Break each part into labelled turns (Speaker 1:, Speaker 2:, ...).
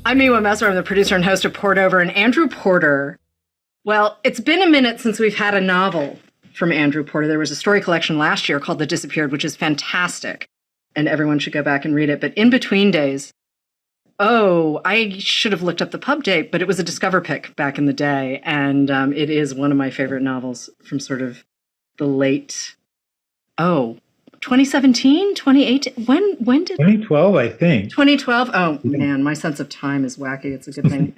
Speaker 1: I'm Miwa Messer. I'm the producer and host of Poured Over. And Andrew Porter, well, it's been a minute since we've had a novel from Andrew Porter. There was a story collection last year called The Disappeared, which is fantastic. And everyone should go back and read it. But In Between Days, I should have looked up the pub date, but it was a Discover pick back in the day. And it is one of my favorite novels from sort of the late, 2017, 2018. When did
Speaker 2: 2012, I think.
Speaker 1: 2012? Oh, man, my sense of time is wacky. It's a good thing.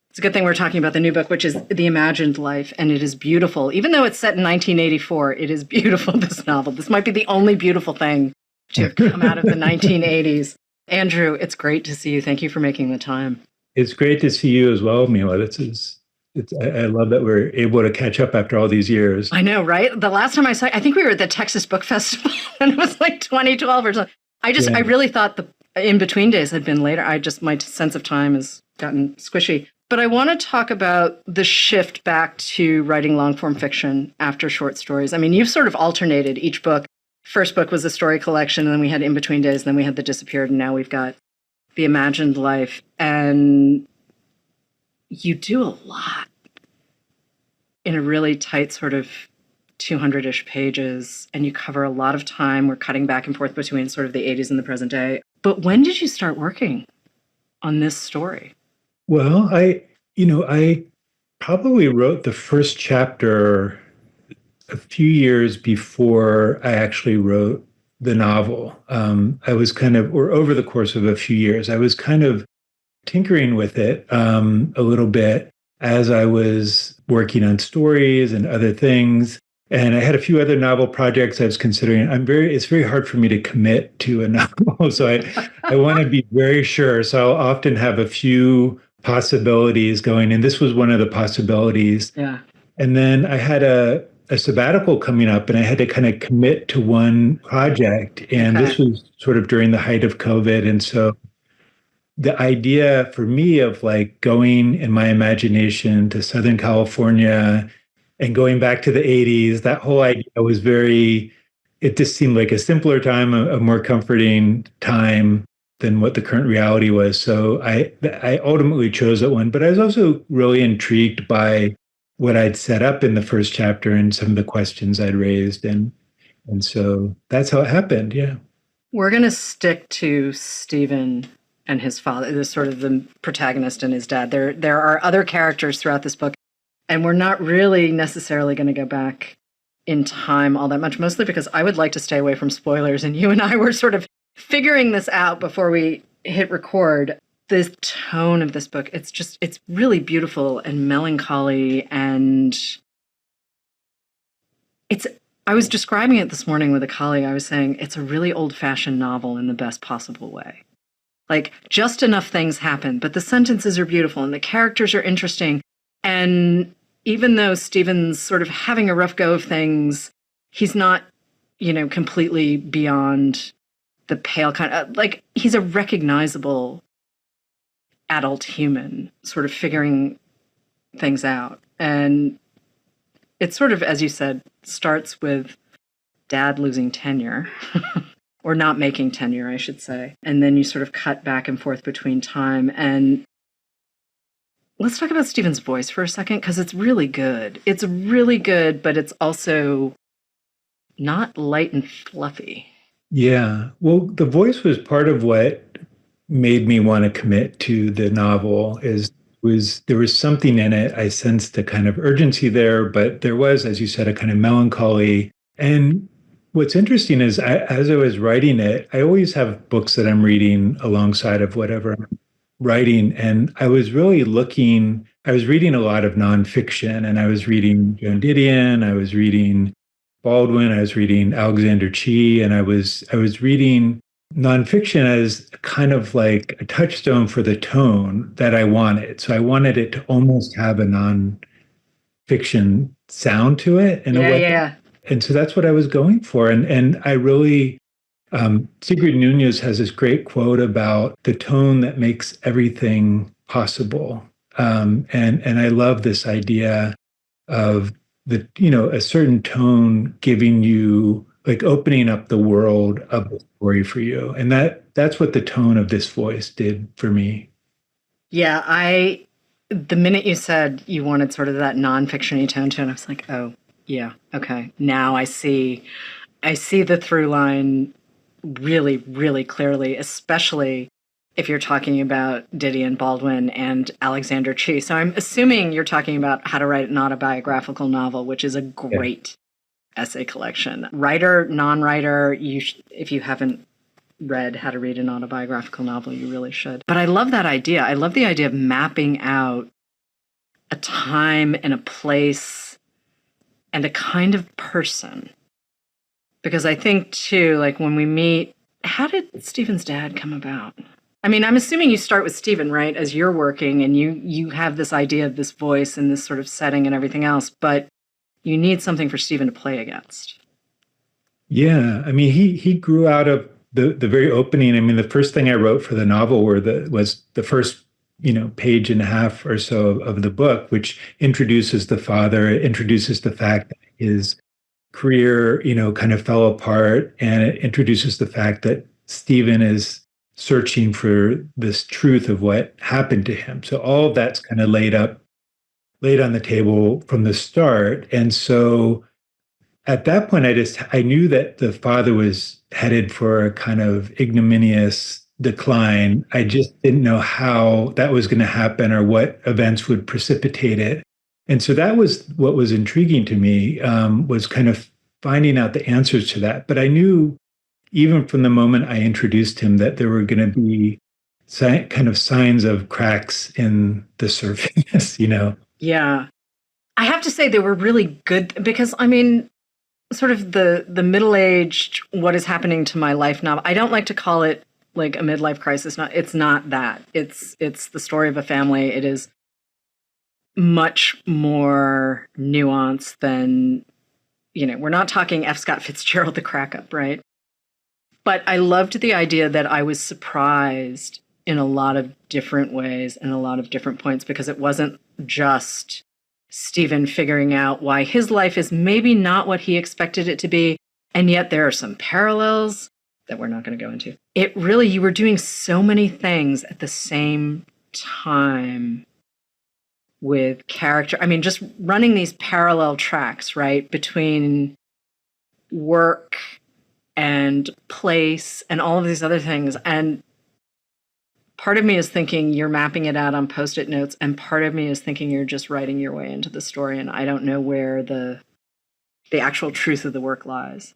Speaker 1: It's a good thing we're talking about the new book, which is The Imagined Life, and it is beautiful. Even though it's set in 1984, it is beautiful, this novel. This might be the only beautiful thing to have come out of the 1980s. Andrew, it's great to see you. Thank you for making the time.
Speaker 2: It's great to see you as well, Mila. I love that we're able to catch up after all these years.
Speaker 1: I know, right? The last time I saw, I think we were at the Texas Book Festival, and it was like 2012 or something. I really thought the In Between Days had been later. My sense of time has gotten squishy. But I want to talk about the shift back to writing long-form fiction after short stories. I mean, you've sort of alternated each book. First book was a story collection, and then we had In Between Days, and then we had The Disappeared, and now we've got The Imagined Life. And you do a lot in a really tight sort of 200-ish pages, and you cover a lot of time. We're cutting back and forth between sort of the 80s and the present day. But when did you start working on this story?
Speaker 2: Well, I probably wrote the first chapter a few years before I actually wrote the novel. I was or over the course of a few years, I was kind of tinkering with it a little bit as I was working on stories and other things. And I had a few other novel projects I was considering. It's very hard for me to commit to a novel. So I want to be very sure. So I'll often have a few possibilities going. And this was one of the possibilities.
Speaker 1: Yeah.
Speaker 2: And then I had a sabbatical coming up, and I had to kind of commit to one project. And This was sort of during the height of COVID. And so the idea for me of like going in my imagination to Southern California and going back to the 80s, that whole idea was it just seemed like a simpler time, a more comforting time than what the current reality was. So I ultimately chose that one. But I was also really intrigued by what I'd set up in the first chapter and some of the questions I'd raised. And so that's how it happened. Yeah.
Speaker 1: We're going to stick to Stephen and his father, the sort of the protagonist and his dad. There are other characters throughout this book, and we're not really necessarily going to go back in time all that much, mostly because I would like to stay away from spoilers, and you and I were sort of figuring this out before we hit record. The tone of this book, it's really beautiful and melancholy, and I was describing it this morning with a colleague. I was saying it's a really old-fashioned novel in the best possible way. Like, just enough things happen, but the sentences are beautiful and the characters are interesting. And even though Stephen's sort of having a rough go of things, he's not, completely beyond the pale kind of, like, he's a recognizable adult human sort of figuring things out. And it sort of, as you said, starts with dad losing tenure. Or not making tenure, I should say. And then you sort of cut back and forth between time. And let's talk about Stephen's voice for a second, because it's really good. It's really good, but it's also not light and fluffy.
Speaker 2: Yeah. Well, the voice was part of what made me want to commit to the novel. There was something in it. I sensed a kind of urgency there, but there was, as you said, a kind of melancholy. And what's interesting is as I was writing it, I always have books that I'm reading alongside of whatever I'm writing. And I was reading a lot of nonfiction, and I was reading Joan Didion, I was reading Baldwin, I was reading Alexander Chee, and I was reading nonfiction as kind of like a touchstone for the tone that I wanted. So I wanted it to almost have a nonfiction sound to it in a way.
Speaker 1: Yeah.
Speaker 2: And so that's what I was going for. And I really, Sigrid Nunez has this great quote about the tone that makes everything possible. And I love this idea of a certain tone giving you, like, opening up the world of the story for you. And that's what the tone of this voice did for me.
Speaker 1: Yeah, the minute you said you wanted sort of that nonfiction-y tone to it, I was like, oh, yeah, okay. Now I see the through line really, really clearly, especially if you're talking about Didion Baldwin and Alexander Chee. So I'm assuming you're talking about How to Write an Autobiographical Novel, which is a
Speaker 2: Yeah.
Speaker 1: great essay collection. Writer, non-writer, if you haven't read How to Read an Autobiographical Novel, you really should. But I love that idea. I love the idea of mapping out a time and a place and a kind of person. Because I think, too, like when we meet, how did Stephen's dad come about? I mean, I'm assuming you start with Stephen, right, as you're working, and you have this idea of this voice and this sort of setting and everything else, but you need something for Stephen to play against.
Speaker 2: Yeah, I mean, he grew out of the very opening. I mean, the first thing I wrote for the novel was the first, page and a half or so of the book, which introduces the father, introduces the fact that his career, kind of fell apart, and it introduces the fact that Stephen is searching for this truth of what happened to him. So all of that's kind of laid on the table from the start. And so at that point, I knew that the father was headed for a kind of ignominious decline. I just didn't know how that was going to happen or what events would precipitate it. And so that was what was intriguing to me, was kind of finding out the answers to that. But I knew even from the moment I introduced him that there were going to be kind of signs of cracks in the surface,
Speaker 1: Yeah. I have to say they were really good because, I mean, sort of the middle-aged what is happening to my life novel. I don't like to call it like a midlife crisis. It's not that. It's the story of a family. It is much more nuanced than, we're not talking F. Scott Fitzgerald, the crack up, right? But I loved the idea that I was surprised in a lot of different ways and a lot of different points, because it wasn't just Stephen figuring out why his life is maybe not what he expected it to be. And yet there are some parallels that we're not going to go into. It really, you were doing so many things at the same time with character. I mean, just running these parallel tracks, right, between work and place and all of these other things. And part of me is thinking you're mapping it out on Post-it notes, and part of me is thinking you're just writing your way into the story, and I don't know where the actual truth of the work lies.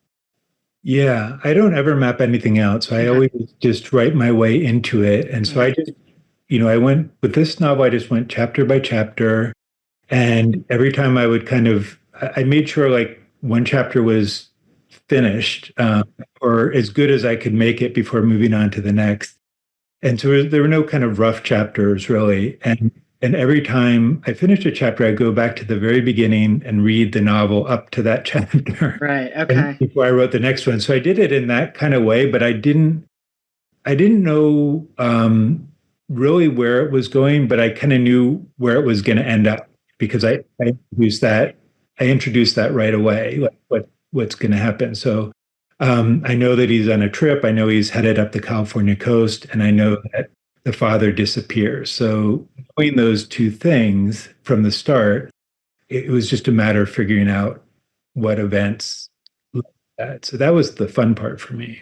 Speaker 2: Yeah, I don't ever map anything out. So I always just write my way into it. And so I just, I went with this novel, I just went chapter by chapter. And every time I would I made sure like one chapter was finished, or as good as I could make it before moving on to the next. And so there were no kind of rough chapters really. And every time I finished a chapter, I go back to the very beginning and read the novel up to that chapter.
Speaker 1: Right. Okay.
Speaker 2: Before I wrote the next one. So I did it in that kind of way, but I didn't know really where it was going, but I kind of knew where it was going to end up because I introduced that right away, like what's going to happen. So I know that he's on a trip. I know he's headed up the California coast, and I know that the father disappears. So knowing those two things from the start, it was just a matter of figuring out what events like that. So that was the fun part for me.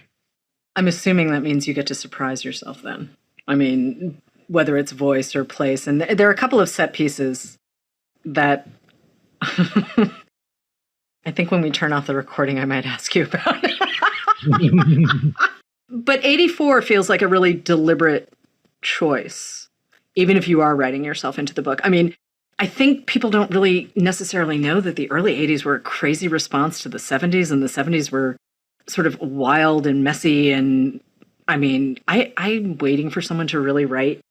Speaker 1: I'm assuming that means you get to surprise yourself then. I mean, whether it's voice or place. And there are a couple of set pieces that I think when we turn off the recording, I might ask you about. But 84 feels like a really deliberate choice, even if you are writing yourself into the book. I mean, I think people don't really necessarily know that the early 80s were a crazy response to the 70s, and the 70s were sort of wild and messy. And I mean, I'm waiting for someone to really write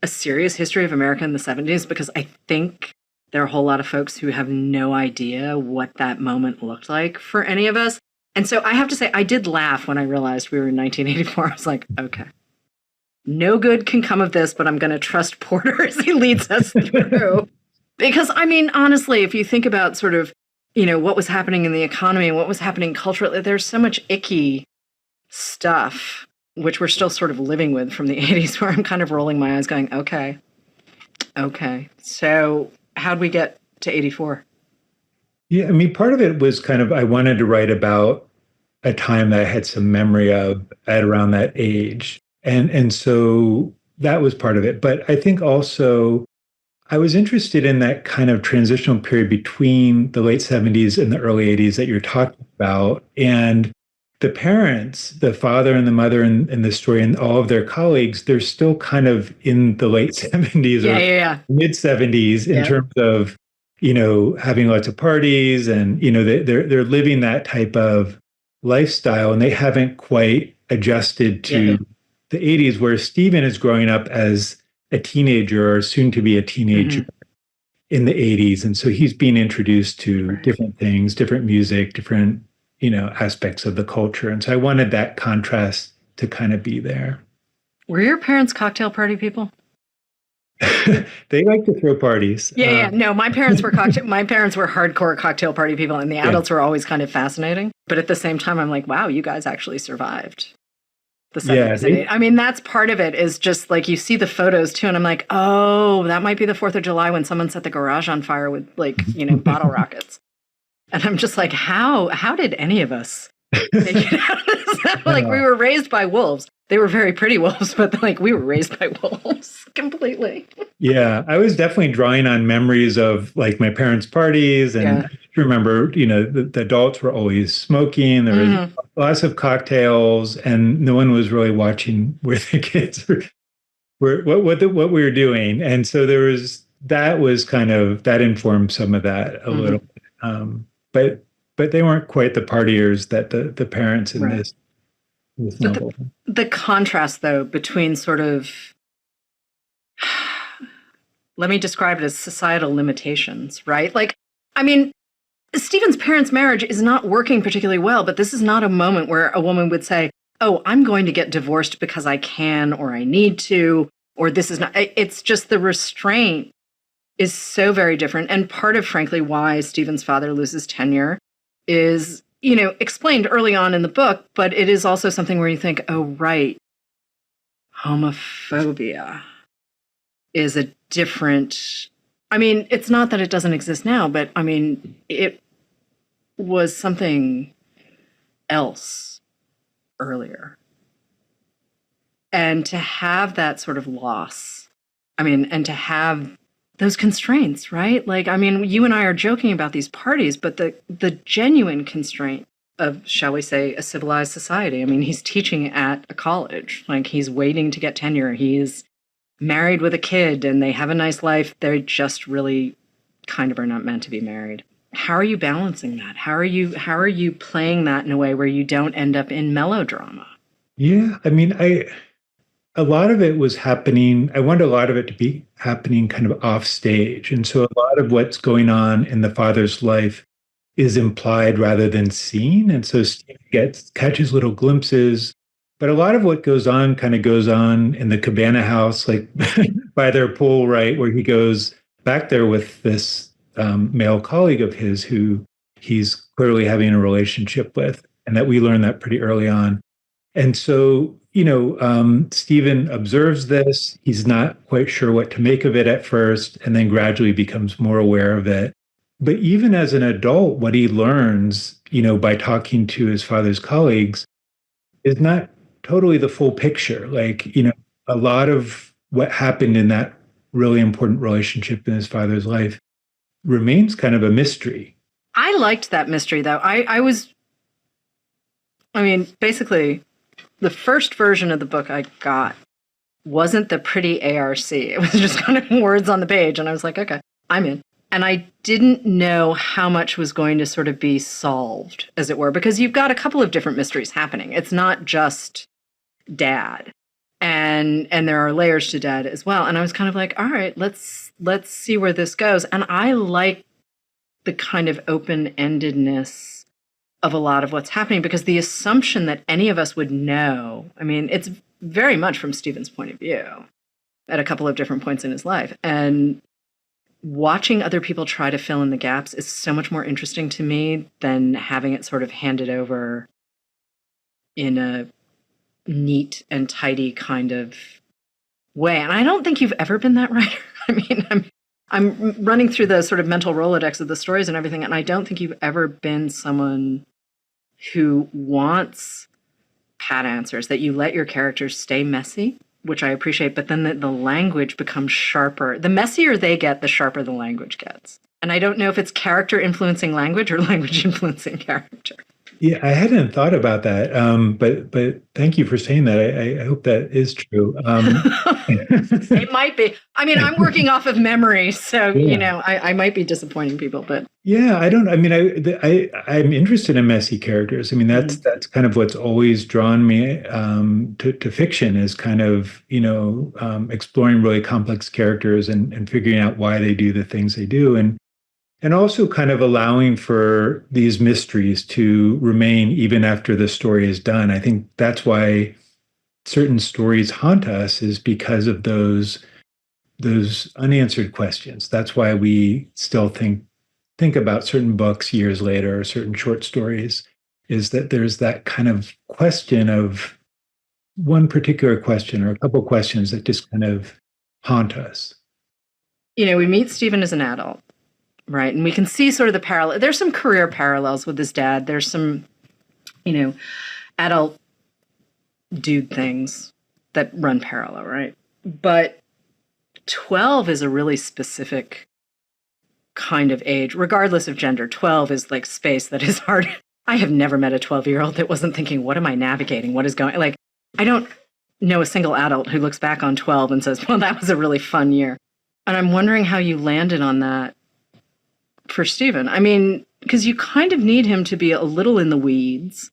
Speaker 1: a serious history of America in the 70s, because I think there are a whole lot of folks who have no idea what that moment looked like for any of us. And so I have to say, I did laugh when I realized we were in 1984. I was like, okay, no good can come of this, but I'm going to trust Porter as he leads us through. Because, I mean, honestly, if you think about sort of, what was happening in the economy and what was happening culturally, there's so much icky stuff, which we're still sort of living with from the 80s, where I'm kind of rolling my eyes going, okay, Okay. So how'd we get to 84?
Speaker 2: Yeah, I mean, part of it was kind of I wanted to write about a time that I had some memory of at around that age. And so that was part of it. But I think also I was interested in that kind of transitional period between the late 70s and the early 80s that you're talking about. And the parents, the father and the mother in the story, and all of their colleagues, they're still kind of in the late 70s
Speaker 1: Yeah,
Speaker 2: or
Speaker 1: yeah,
Speaker 2: mid 70s in
Speaker 1: yeah.
Speaker 2: terms of, having lots of parties and, they're living that type of lifestyle and they haven't quite adjusted
Speaker 1: Yeah, yeah.
Speaker 2: to the 80s where Stephen is growing up as a teenager or soon to be a teenager
Speaker 1: Hmm.
Speaker 2: in the 80s. And so he's being introduced to
Speaker 1: Right.
Speaker 2: different things, different music, different, aspects of the culture. And so I wanted that contrast to kind of be there.
Speaker 1: Were your parents cocktail party people?
Speaker 2: They like to throw parties.
Speaker 1: Yeah, yeah. No, my parents were hardcore cocktail party people, and the
Speaker 2: Yeah.
Speaker 1: adults were always kind of fascinating. But at the same time, I'm like, wow, you guys actually survived the
Speaker 2: Yeah.
Speaker 1: 70s and 80s. I mean, that's part of it is just like you see the photos too, and I'm like, oh, that might be the 4th of July when someone set the garage on fire with bottle rockets. And I'm just like, how did any of us make it out of this? Like we were raised by wolves. They were very pretty wolves, but like we were raised by wolves completely.
Speaker 2: Yeah, I was definitely drawing on memories of like my parents' parties. And
Speaker 1: Yeah.
Speaker 2: I just remember, the adults were always smoking. There was
Speaker 1: Mhm.
Speaker 2: lots of cocktails, and no one was really watching where the kids were, what we were doing. And so that was kind of, that informed some of that a little
Speaker 1: Mhm.
Speaker 2: bit. But they weren't quite the partiers that the parents in
Speaker 1: Right.
Speaker 2: this
Speaker 1: But
Speaker 2: novel.
Speaker 1: the contrast, though, between sort of, let me describe it as societal limitations, right? Like, I mean, Stephen's parents' marriage is not working particularly well, but this is not a moment where a woman would say, oh, I'm going to get divorced because I can or I need to, or this is not, it's just the restraint is so very different. And part of, frankly, why Stephen's father loses tenure is, explained early on in the book, but it is also something where you think, oh, right, homophobia is a different. I mean, it's not that it doesn't exist now, but I mean, it was something else earlier. And to have that sort of loss, I mean, and to have those constraints, right? Like, I mean, you and I are joking about these parties, but the genuine constraint of, shall we say, a civilized society. I mean, he's teaching at a college, like he's waiting to get tenure. He's married with a kid and they have a nice life. They just really kind of are not meant to be married. How are you balancing that? How are you playing that in a way where you don't end up in melodrama?
Speaker 2: Yeah, I mean, a lot of it was happening. I wanted a lot of it to be happening kind of off stage. And so a lot of what's going on in the father's life is implied rather than seen. And so Steve catches little glimpses. But a lot of what goes on kind of goes on in the cabana house, like by their pool, right, where he goes back there with this male colleague of his who he's clearly having a relationship with. And that we learn that pretty early on. And so, Stephen observes this. He's not quite sure what to make of it at first, and then gradually becomes more aware of it. But even as an adult, what he learns, by talking to his father's colleagues is not totally the full picture. Like, a lot of what happened in that really important relationship in his father's life remains kind of a mystery.
Speaker 1: I liked that mystery, though. I mean, basically, the first version of the book I got wasn't the pretty ARC. It was just kind of words on the page. And I was like, okay, I'm in. And I didn't know how much was going to sort of be solved, as it were, because you've got a couple of different mysteries happening. It's not just dad. And there are layers to dad as well. And I was kind of like, all right, let's see where this goes. And I like the kind of open-endedness of a lot of what's happening, because the assumption that any of us would know, I mean, it's very much from Stephen's point of view at a couple of different points in his life. And watching other people try to fill in the gaps is so much more interesting to me than having it sort of handed over in a neat and tidy kind of way. And I don't think you've ever been that writer. I mean, I'm running through the sort of mental Rolodex of the stories and everything, and I don't think you've ever been someone who wants pat answers, that you let your characters stay messy, which I appreciate, but then the language becomes sharper. The messier they get, the sharper the language gets. And I don't know if it's character influencing language or language influencing character.
Speaker 2: Yeah, I hadn't thought about that, but thank you for saying that. I hope that is true.
Speaker 1: It might be. I mean, I'm working off of memory, so
Speaker 2: Yeah.
Speaker 1: I might be disappointing people, but
Speaker 2: Yeah, I don't. I mean, I'm interested in messy characters. I mean, that's kind of what's always drawn me to fiction, is kind of exploring really complex characters and figuring out why they do the things they do, and also kind of allowing for these mysteries to remain even after the story is done. I think that's why certain stories haunt us, is because of those unanswered questions. That's why we still think about certain books years later, or certain short stories, is that there's that kind of question of one particular question or a couple questions that just kind of haunt us.
Speaker 1: We meet Stephen as an adult, right? And we can see sort of the parallel. There's some career parallels with his dad. There's some, adult dude things that run parallel, right? But 12 is a really specific kind of age, regardless of gender. 12 is like space that is hard. I have never met a 12-year-old that wasn't thinking, what am I navigating? What is going, like, I don't know a single adult who looks back on 12 and says, well, that was a really fun year. And I'm wondering how you landed on that for Stephen. I mean, because you kind of need him to be a little in the weeds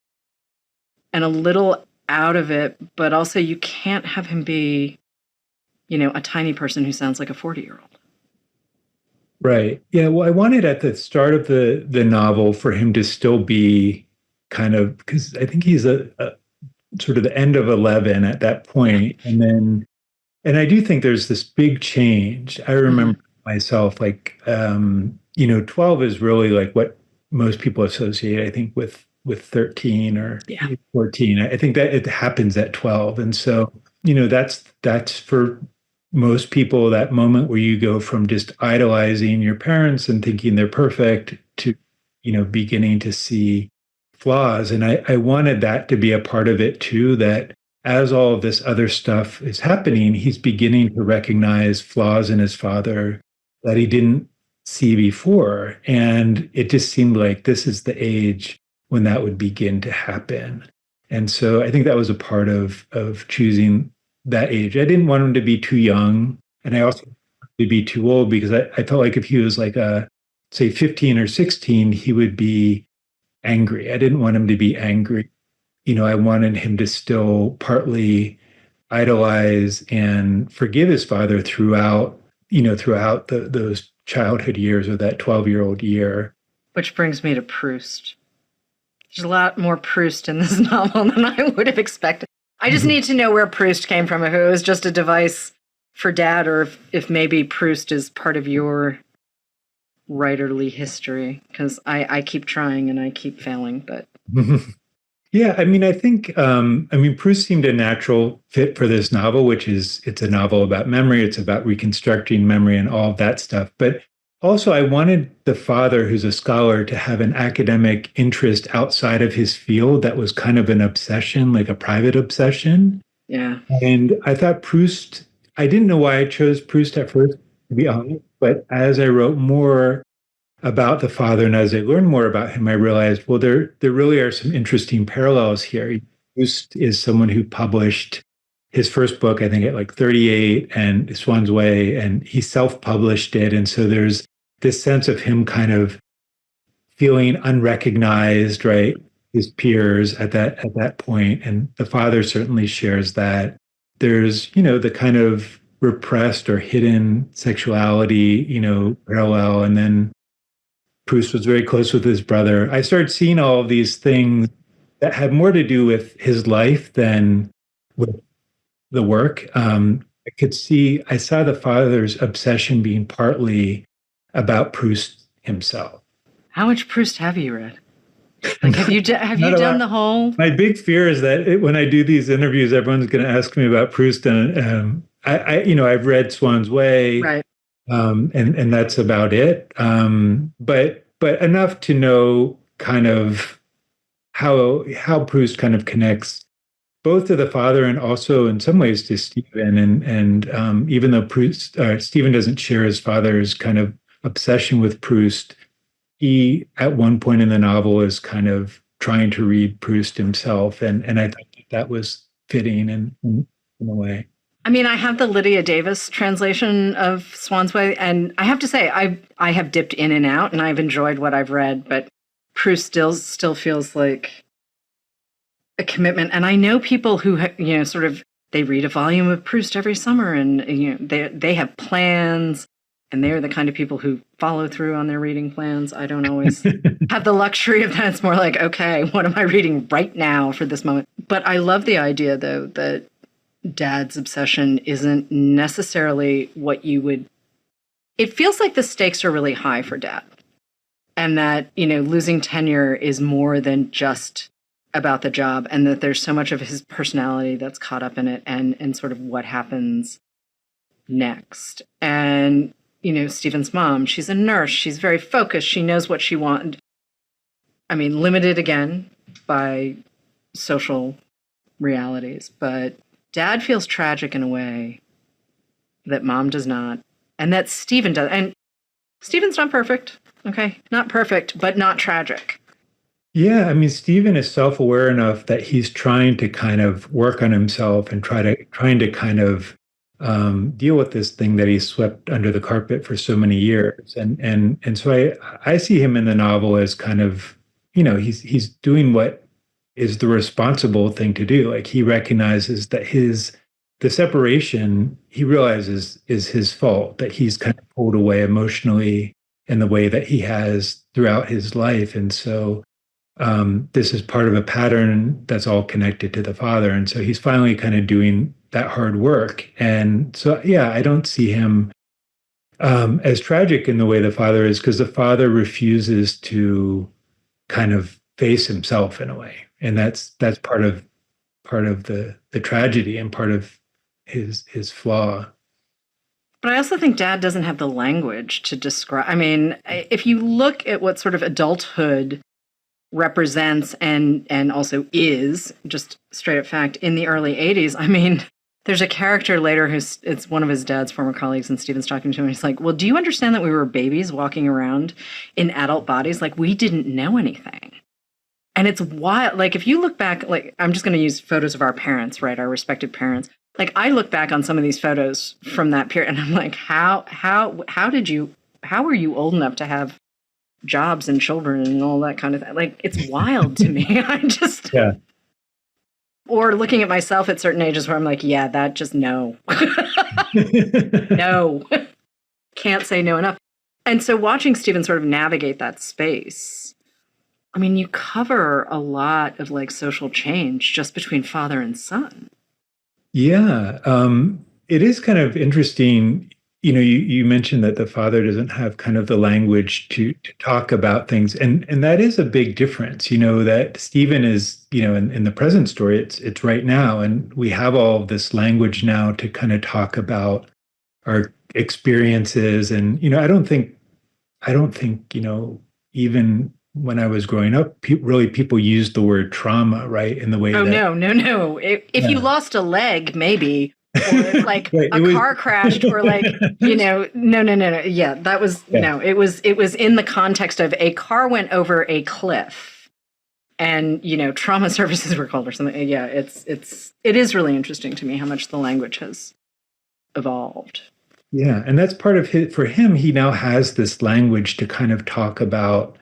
Speaker 1: and a little out of it, but also you can't have him be, a tiny person who sounds like a 40-year-old.
Speaker 2: Right. Yeah. Well, I wanted at the start of the novel for him to still be kind of, because I think he's a sort of the end of 11 at that point. And I do think there's this big change. I remember myself, like, 12 is really like what most people associate, I think, with 13 or 14. I think that it happens at 12. And so, that's for most people that moment where you go from just idolizing your parents and thinking they're perfect to, beginning to see flaws. And I wanted that to be a part of it too, that as all of this other stuff is happening, he's beginning to recognize flaws in his father that he didn't see before. And it just seemed like this is the age when that would begin to happen. And so I think that was a part of choosing that age. I didn't want him to be too young. And I also didn't want him to be too old, because I felt like if he was like say 15 or 16, he would be angry. I didn't want him to be angry. I wanted him to still partly idolize and forgive his father throughout those childhood years, or that 12-year-old year.
Speaker 1: Which brings me to Proust. There's a lot more Proust in this novel than I would have expected. I just need to know where Proust came from, if it was just a device for Dad, or if maybe Proust is part of your writerly history, because I keep trying and I keep failing, but...
Speaker 2: Yeah, I mean, I think, Proust seemed a natural fit for this novel, which is, it's a novel about memory. It's about reconstructing memory and all of that stuff. But also, I wanted the father, who's a scholar, to have an academic interest outside of his field that was kind of an obsession, like a private obsession.
Speaker 1: Yeah.
Speaker 2: And I thought Proust, I didn't know why I chose Proust at first, to be honest. But as I wrote more about the father, and as I learned more about him, I realized, well, there really are some interesting parallels here. Proust is someone who published his first book, I think, at like 38, and Swann's Way, and he self-published it. And so there's this sense of him kind of feeling unrecognized, right? His peers at that point. And the father certainly shares that. There's, the kind of repressed or hidden sexuality, parallel. And then Proust was very close with his brother. I started seeing all of these things that had more to do with his life than with the work. I saw the father's obsession being partly about Proust himself.
Speaker 1: How much Proust have you read? Like, have you done the whole?
Speaker 2: My big fear is that when I do these interviews, everyone's going to ask me about Proust, and I've read Swann's Way.
Speaker 1: Right.
Speaker 2: and that's about it. But enough to know kind of how Proust kind of connects both to the father and also in some ways to Stephen. And even though Stephen doesn't share his father's kind of obsession with Proust, he at one point in the novel is kind of trying to read Proust himself, and I thought that was fitting in a way.
Speaker 1: I mean, I have the Lydia Davis translation of Swann's Way, and I have to say, I have dipped in and out, and I've enjoyed what I've read, but Proust still feels like a commitment. And I know people who sort of they read a volume of Proust every summer, and they have plans, and they're the kind of people who follow through on their reading plans. I don't always have the luxury of that. It's more like, okay, what am I reading right now for this moment? But I love the idea, though, that Dad's obsession isn't necessarily what you would. It feels like the stakes are really high for Dad, and that losing tenure is more than just about the job, and that there's so much of his personality that's caught up in it, and sort of what happens next. And Stephen's mom, she's a nurse, she's very focused, she knows what she wants. I mean, limited again by social realities, but Dad feels tragic in a way that Mom does not, and that Stephen does. And Stephen's not perfect, okay? Not perfect, but not tragic.
Speaker 2: Yeah, I mean, Stephen is self-aware enough that he's trying to kind of work on himself and trying to kind of deal with this thing that he swept under the carpet for so many years. And so I see him in the novel as kind of, he's doing what is the responsible thing to do. Like, he recognizes that the separation, he realizes, is his fault, that he's kind of pulled away emotionally in the way that he has throughout his life. And so this is part of a pattern that's all connected to the father. And so he's finally kind of doing that hard work. And so, yeah, I don't see him as tragic in the way the father is, because the father refuses to kind of face himself in a way. And that's part of the tragedy and part of his flaw.
Speaker 1: But I also think Dad doesn't have the language to describe. I mean, if you look at what sort of adulthood represents and also is, just straight up fact, in the early 80s, I mean, there's a character later it's one of his dad's former colleagues, and Stephen's talking to him, and he's like, well, do you understand that we were babies walking around in adult bodies? Like, we didn't know anything. And it's wild. Like, if you look back, like, I'm just going to use photos of our parents, right? Our respective parents. Like, I look back on some of these photos from that period, and I'm like, how were you old enough to have jobs and children and all that kind of thing? Like, it's wild to me. I just,
Speaker 2: Yeah.
Speaker 1: Or looking at myself at certain ages where I'm like, yeah, that just no. No. Can't say no enough. And so watching Stephen sort of navigate that space, I mean, you cover a lot of like social change just between father and son.
Speaker 2: Yeah. It is kind of interesting. You mentioned that the father doesn't have kind of the language to talk about things. And that is a big difference, that Stephen is, in the present story, it's right now. And we have all of this language now to kind of talk about our experiences. And, I don't think, even when I was growing up, people used the word trauma, right? In the way
Speaker 1: no. If you
Speaker 2: Yeah.
Speaker 1: lost a leg, maybe, or like
Speaker 2: Right,
Speaker 1: car crashed, or like, no. Yeah, that was,
Speaker 2: Yeah.
Speaker 1: no, it was in the context of a car went over a cliff and, trauma services were called or something. Yeah, it is really interesting to me how much the language has evolved.
Speaker 2: Yeah, and that's part of for him, he now has this language to kind of talk about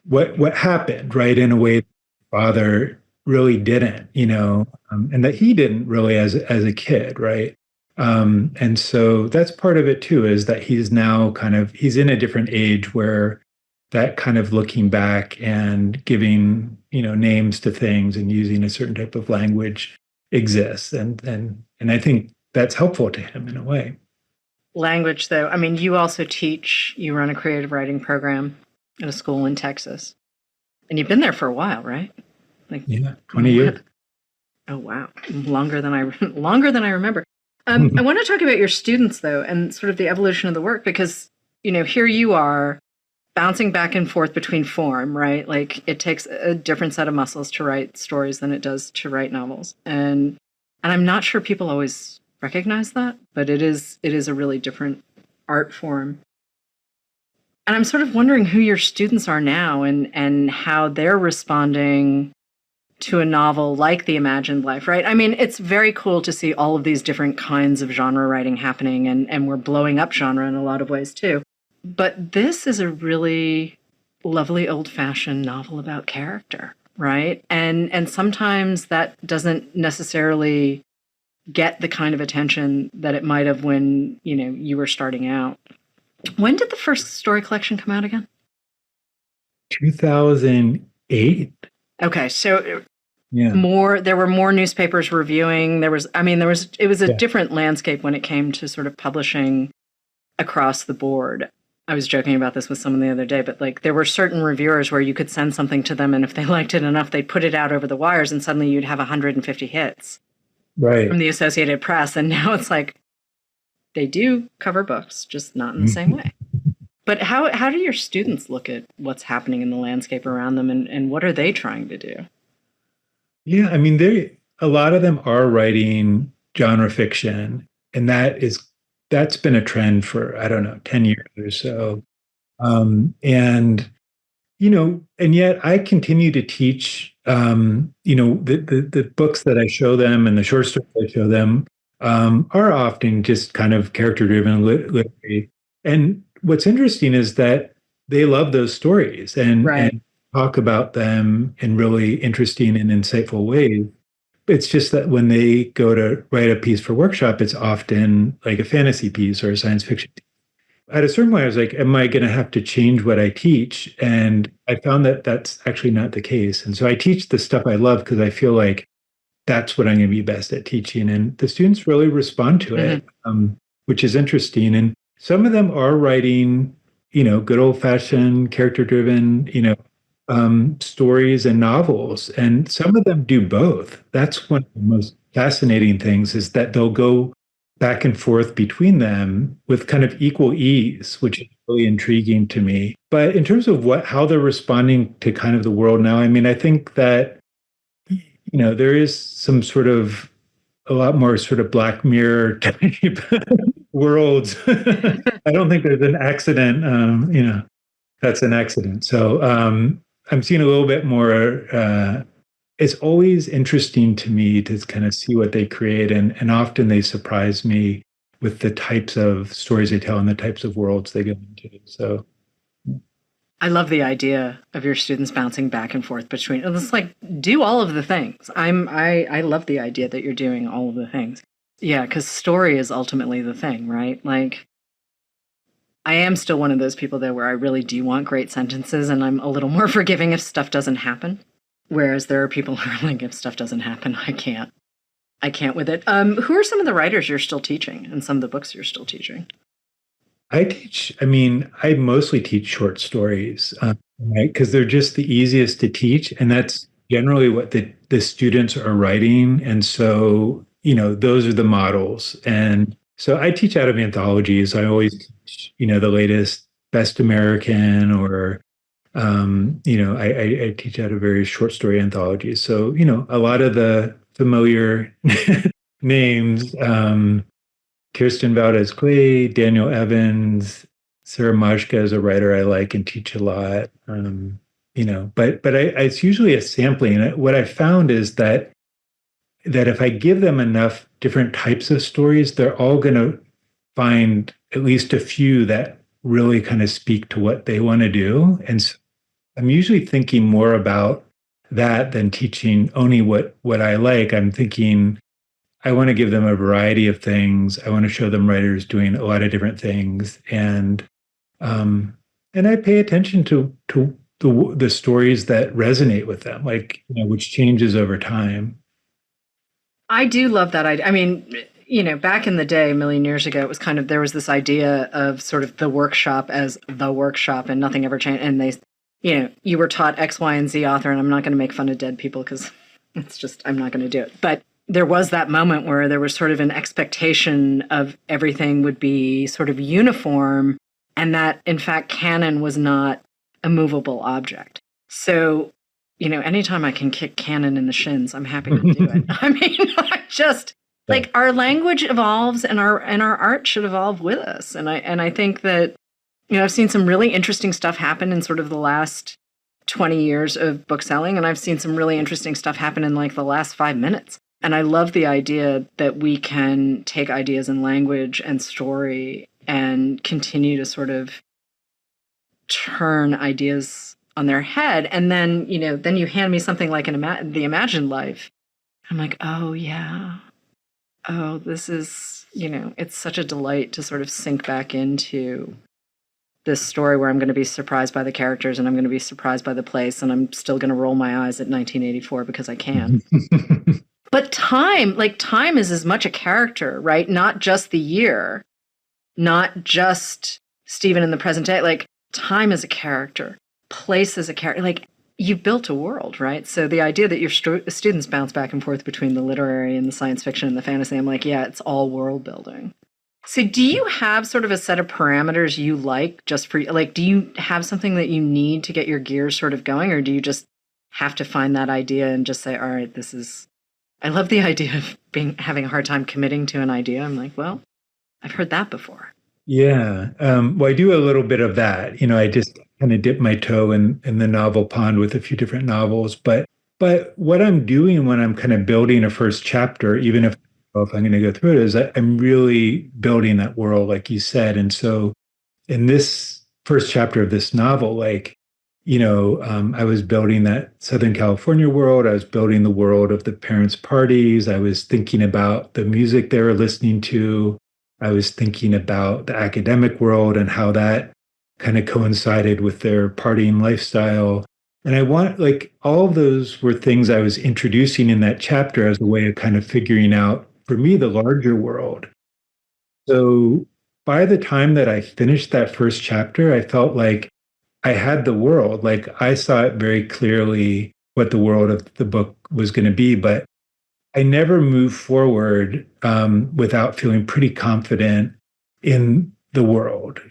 Speaker 2: what happened, right? In a way that father really didn't, and that he didn't really as a kid, right? And so that's part of it too, is that he's now he's in a different age where that kind of looking back and giving, names to things and using a certain type of language exists. And I think that's helpful to him in a way.
Speaker 1: Language, though, I mean, you also you run a creative writing program at a school in Texas. And you've been there for a while, right? Like,
Speaker 2: Yeah, 20 years.
Speaker 1: Oh, wow. Longer than I remember. I want to talk about your students, though, and sort of the evolution of the work, because, here you are bouncing back and forth between form, right? Like it takes a different set of muscles to write stories than it does to write novels. And I'm not sure people always recognize that, but it is a really different art form. And I'm sort of wondering who your students are now and how they're responding to a novel like The Imagined Life, right? I mean, it's very cool to see all of these different kinds of genre writing happening, and we're blowing up genre in a lot of ways too. But this is a really lovely old-fashioned novel about character, right? And sometimes that doesn't necessarily get the kind of attention that it might have when, you were starting out. When did the first story collection come out again?
Speaker 2: 2008.
Speaker 1: Okay, so
Speaker 2: Yeah.
Speaker 1: there were more newspapers reviewing. It was a
Speaker 2: Yeah.
Speaker 1: different landscape when it came to sort of publishing across the board. I was joking about this with someone the other day, but like there were certain reviewers where you could send something to them, and if they liked it enough, they'd put it out over the wires, and suddenly you'd have 150 hits
Speaker 2: Right.
Speaker 1: from the Associated Press. And now it's like they do cover books, just not in the same way. But how do your students look at what's happening in the landscape around them, and what are they trying to do?
Speaker 2: Yeah, I mean, a lot of them are writing genre fiction, and that's been a trend for, I don't know, 10 years or so. And and yet I continue to teach, the books that I show them and the short stories I show them are often just kind of character-driven literary. And what's interesting is that they love those stories
Speaker 1: Right.
Speaker 2: and talk about them in really interesting and insightful ways. It's just that when they go to write a piece for workshop, it's often like a fantasy piece or a science fiction piece. At a certain point, I was like, am I going to have to change what I teach? And I found that that's actually not the case. And so I teach the stuff I love because I feel like that's what I'm going to be best at teaching. And the students really respond to it, which is interesting. And some of them are writing, good old fashioned character driven, stories and novels. And some of them do both. That's one of the most fascinating things is that they'll go back and forth between them with kind of equal ease, which is really intriguing to me. But in terms of how they're responding to kind of the world now, I mean, I think that, there is some sort of a lot more sort of Black Mirror type worlds. I don't think there's an accident, that's an accident. So I'm seeing a little bit more. It's always interesting to me to kind of see what they create, and often they surprise me with the types of stories they tell and the types of worlds they go into. So
Speaker 1: I love the idea of your students bouncing back and forth between. It's like do all of the things. I love the idea that you're doing all of the things. Yeah, because story is ultimately the thing, right? Like I am still one of those people though where I really do want great sentences, and I'm a little more forgiving if stuff doesn't happen. Whereas there are people who are like, if stuff doesn't happen, I can't with it. Who are some of the writers you're still teaching and some of the books you're still teaching?
Speaker 2: I mostly teach short stories, right? Because they're just the easiest to teach. And that's generally what the students are writing. And so, those are the models. And so I teach out of anthologies. I always teach, the latest Best American or I teach out of various short story anthologies. So, a lot of the familiar names, Kirsten Valdez Clay, Daniel Evans, Sarah Majka is a writer I like and teach a lot. It's usually a sampling. And what I found is that if I give them enough different types of stories, they're all going to find at least a few that really kind of speak to what they want to do. And so I'm usually thinking more about that than teaching only what I like. I'm thinking I want to give them a variety of things. I want to show them writers doing a lot of different things, and I pay attention to the stories that resonate with them, like which changes over time.
Speaker 1: I do love that idea. I mean, back in the day, a million years ago, it was kind of there was this idea of sort of the workshop as the workshop, and nothing ever changed. And they, you were taught X, Y, and Z author, and I'm not going to make fun of dead people because it's just I'm not going to do it. But there was that moment where there was sort of an expectation of everything would be sort of uniform, and that, in fact, canon was not a movable object. So, anytime I can kick canon in the shins, I'm happy to do it. I mean, I just like our language evolves, and our art should evolve with us. And I think that, I've seen some really interesting stuff happen in sort of the last 20 years of book selling, and I've seen some really interesting stuff happen in like the last 5 minutes. And I love the idea that we can take ideas in language and story and continue to sort of turn ideas on their head. And then, then you hand me something like the Imagined Life. I'm like, oh, yeah. Oh, this is, it's such a delight to sort of sink back into this story where I'm going to be surprised by the characters, and I'm going to be surprised by the place, and I'm still going to roll my eyes at 1984 because I can. But time is as much a character, right? Not just the year, not just Stephen in the present day. Like, time is a character, place is a character. Like, you've built a world, right? So the idea that your students bounce back and forth between the literary and the science fiction and the fantasy, I'm like, yeah, it's all world building. So do you have sort of a set of parameters you like just for, like, do you have something that you need to get your gears sort of going, or do you just have to find that idea and just say, all right, I love the idea of having a hard time committing to an idea. I'm like, well, I've heard that before.
Speaker 2: Yeah. Well, I do a little bit of that. I just kind of dip my toe in the novel pond with a few different novels. But what I'm doing when I'm kind of building a first chapter, even if I'm going to go through it, is I'm really building that world, like you said. And so in this first chapter of this novel, like, I was building that Southern California world. I was building the world of the parents' parties. I was thinking about the music they were listening to. I was thinking about the academic world and how that kind of coincided with their partying lifestyle. And all of those were things I was introducing in that chapter as a way of kind of figuring out, for me, the larger world. So by the time that I finished that first chapter, I felt like I had the world. Like, I saw it very clearly what the world of the book was going to be, but I never moved forward without feeling pretty confident in the world,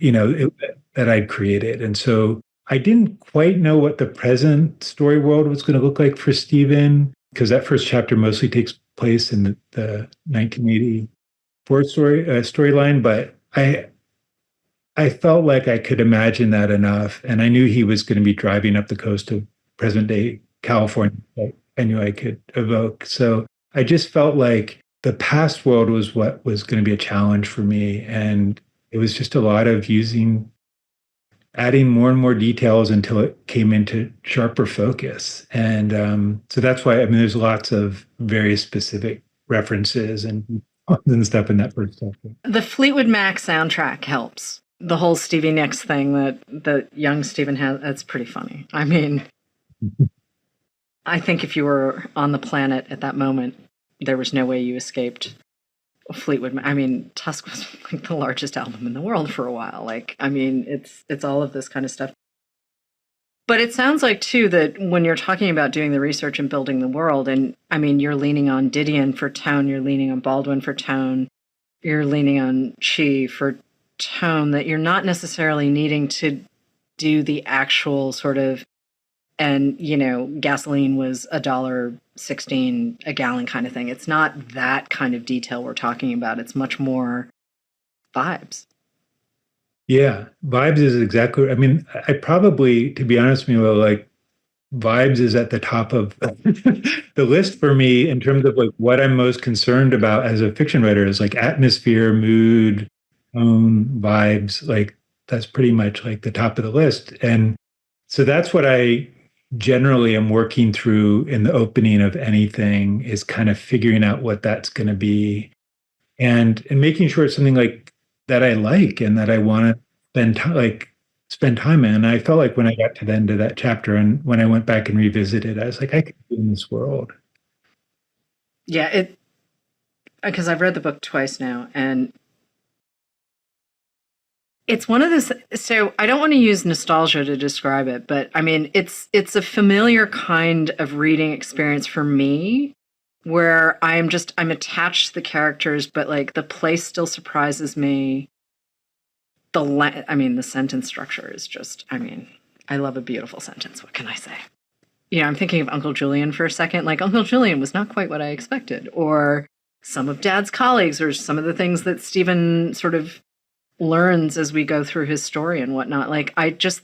Speaker 2: that I'd created. And so I didn't quite know what the present story world was going to look like for Stephen, because that first chapter mostly takes place in the 1984 storyline. But I felt like I could imagine that enough, and I knew he was going to be driving up the coast of present day California. I knew I could evoke. So I just felt like the past world was what was going to be a challenge for me. And it was just a lot of adding more and more details until it came into sharper focus. And so that's why, there's lots of very specific references and stuff in that first chapter.
Speaker 1: The Fleetwood Mac soundtrack helps. The whole Stevie Nicks thing that young Stephen has, that's pretty funny. I think if you were on the planet at that moment, there was no way you escaped Fleetwood Mac. Tusk was like the largest album in the world for a while. It's all of this kind of stuff. But it sounds like, too, that when you're talking about doing the research and building the world, and you're leaning on Didion for tone, you're leaning on Baldwin for tone, you're leaning on Chee for tone, that you're not necessarily needing to do the actual sort of, and gasoline was $1.16 a gallon kind of thing. It's not that kind of detail we're talking about. It's much more vibes.
Speaker 2: Yeah, vibes is exactly. I probably, to be honest with you, like, vibes is at the top of the list for me in terms of like what I'm most concerned about as a fiction writer is like atmosphere, mood, tone, vibes. Like, that's pretty much like the top of the list. And so that's what I generally am working through in the opening of anything, is kind of figuring out what that's going to be, and making sure it's something like that I like and that I want to spend time in. And I felt like when I got to the end of that chapter and when I went back and revisited, I was like, I could be in this world.
Speaker 1: Yeah, because I've read the book twice now, and it's one of this. So I don't want to use nostalgia to describe it, but it's a familiar kind of reading experience for me, where I'm attached to the characters, but like the place still surprises me. The sentence structure is just, I love a beautiful sentence. What can I say? I'm thinking of Uncle Julian for a second. Like, Uncle Julian was not quite what I expected. Or some of Dad's colleagues, or some of the things that Stephen sort of learns as we go through his story and whatnot. Like,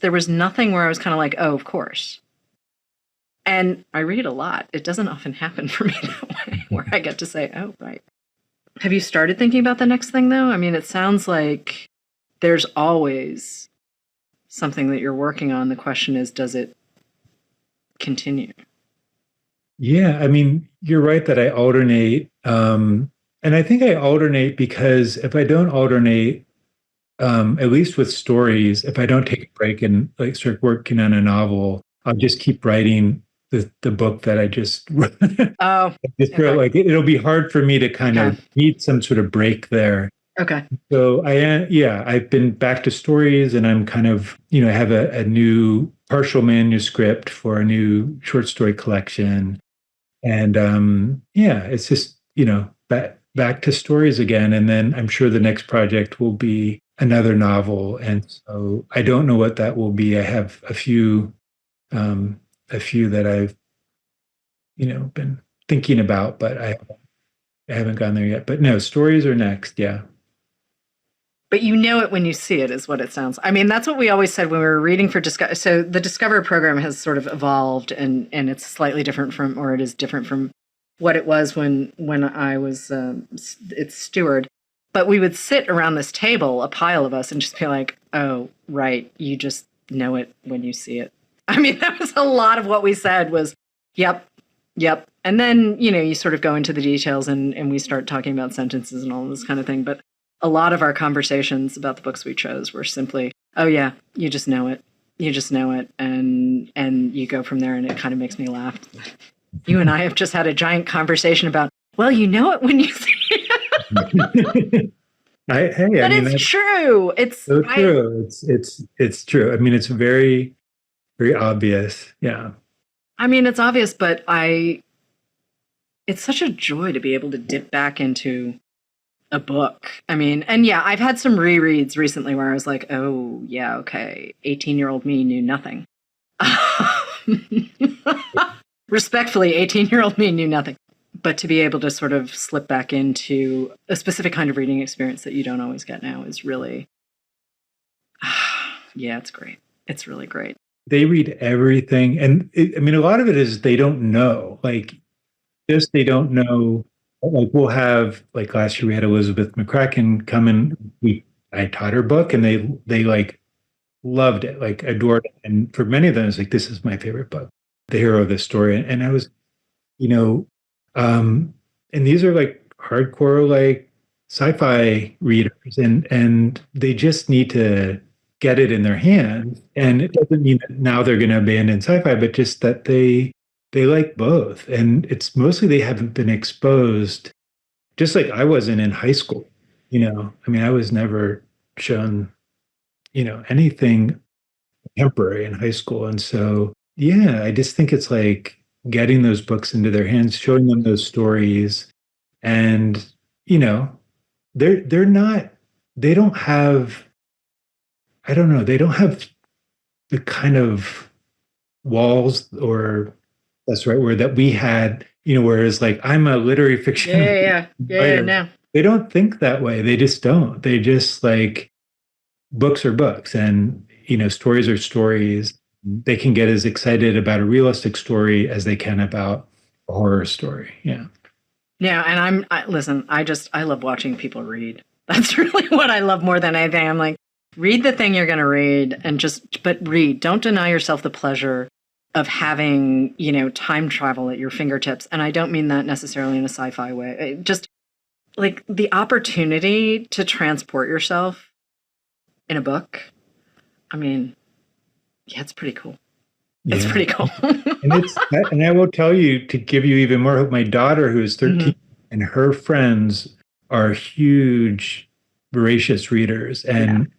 Speaker 1: there was nothing where I was kind of like, oh, of course. And I read a lot. It doesn't often happen for me that way, where I get to say, oh, right. Have you started thinking about the next thing, though? I mean, it sounds like there's always something that you're working on. The question is, does it continue?
Speaker 2: Yeah, I mean, you're right that I alternate. And I think I alternate because if I don't alternate, at least with stories, if I don't take a break and like start working on a novel, I'll just keep writing the book that I just wrote.
Speaker 1: Oh,
Speaker 2: okay. Like it'll be hard for me to kind of need some sort of break there.
Speaker 1: Okay.
Speaker 2: So I've been back to stories, and I'm kind of, I have a new partial manuscript for a new short story collection. And it's just, back to stories again. And then I'm sure the next project will be another novel. And so I don't know what that will be. I have a few that I've, been thinking about, but I haven't gone there yet. But no, stories are next. Yeah.
Speaker 1: But you know it when you see it, is what it sounds. I mean, that's what we always said when we were reading for Discover. So the Discover program has sort of evolved, and it's slightly different it is different from what it was when I was its steward. But we would sit around this table, a pile of us, and just be like, oh, right, you just know it when you see it. I mean, that was a lot of what we said was, yep. And then, you sort of go into the details and we start talking about sentences and all this kind of thing. But a lot of our conversations about the books we chose were simply, oh yeah, you just know it. You just know it. And you go from there, and it kind of makes me laugh. You and I have just had a giant conversation about, well, you know it when you see it. But it's true. It's
Speaker 2: so true. It's true. I mean, it's very, very obvious. Yeah.
Speaker 1: I mean, it's obvious, but it's such a joy to be able to dip back into a book. I mean, and yeah, I've had some rereads recently where I was like, oh, yeah, okay, 18-year-old me knew nothing. Respectfully, 18-year-old me knew nothing. But to be able to sort of slip back into a specific kind of reading experience that you don't always get now is really, yeah, it's great. It's really great.
Speaker 2: They read everything. And a lot of it is they don't know. Like, just they don't know. Like, we'll have, like last year we had Elizabeth McCracken come in. I taught her book, and they like loved it, like adored it. And for many of them, it's like, this is my favorite book, the hero of this story. And I was, and these are like hardcore, like sci-fi readers, and they just need to get it in their hands. And it doesn't mean that now they're going to abandon sci-fi, but just that they like both. And it's mostly they haven't been exposed, just like I wasn't in high school. I was never shown, anything contemporary in high school. And so, yeah, I just think it's like getting those books into their hands, showing them those stories. And, they don't have, I don't know, they don't have the kind of walls, or that's right, where that we had, whereas like I'm a literary fiction writer.
Speaker 1: No.
Speaker 2: They don't think that way. They just don't. They just like, books are books, and stories are stories. They can get as excited about a realistic story as they can about a horror story. Yeah.
Speaker 1: Yeah, and listen, I love watching people read. That's really what I love more than anything. I'm like, read the thing you're going to read, but read. Don't deny yourself the pleasure of having, time travel at your fingertips. And I don't mean that necessarily in a sci-fi way. Just like the opportunity to transport yourself in a book. I mean, yeah, it's pretty cool. Yeah. It's pretty cool.
Speaker 2: and I will tell you, to give you even more hope, my daughter, who is 13, and her friends are huge, voracious readers, and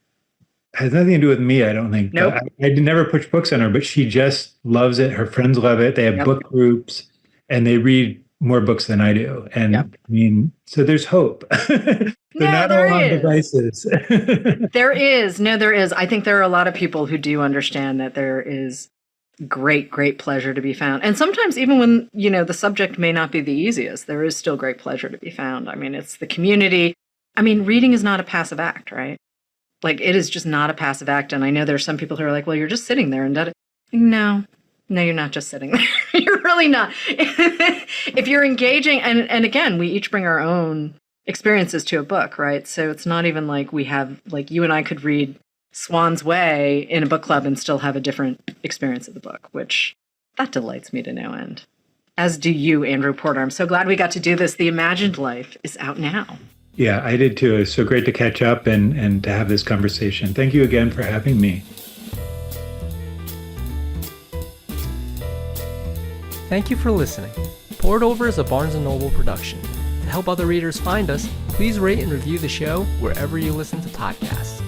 Speaker 2: has nothing to do with me, I don't think.
Speaker 1: Nope.
Speaker 2: I never push books on her, but she just loves it. Her friends love it. They have book groups, and they read more books than I do. And
Speaker 1: Yep.
Speaker 2: I mean, so there's hope. They're
Speaker 1: No,
Speaker 2: not
Speaker 1: there
Speaker 2: all on
Speaker 1: is.
Speaker 2: devices.
Speaker 1: There is. No, there is. I think there are a lot of people who do understand that there is great, great pleasure to be found. And sometimes even when, the subject may not be the easiest, there is still great pleasure to be found. I mean, it's the community. I mean, reading is not a passive act, right? Like, it is just not a passive act. And I know there's some people who are like, well, you're just sitting there and no, you're not just sitting there. You're really not. If you're engaging, and again, we each bring our own experiences to a book, right? So it's not even like we have, like, you and I could read Swann's Way in a book club and still have a different experience of the book, which that delights me to no end. As do you, Andrew Porter. I'm so glad we got to do this. The Imagined Life is out now.
Speaker 2: Yeah, I did too. It's so great to catch up and to have this conversation. Thank you again for having me.
Speaker 3: Thank you for listening. Poured Over is a Barnes & Noble production. To help other readers find us, please rate and review the show wherever you listen to podcasts.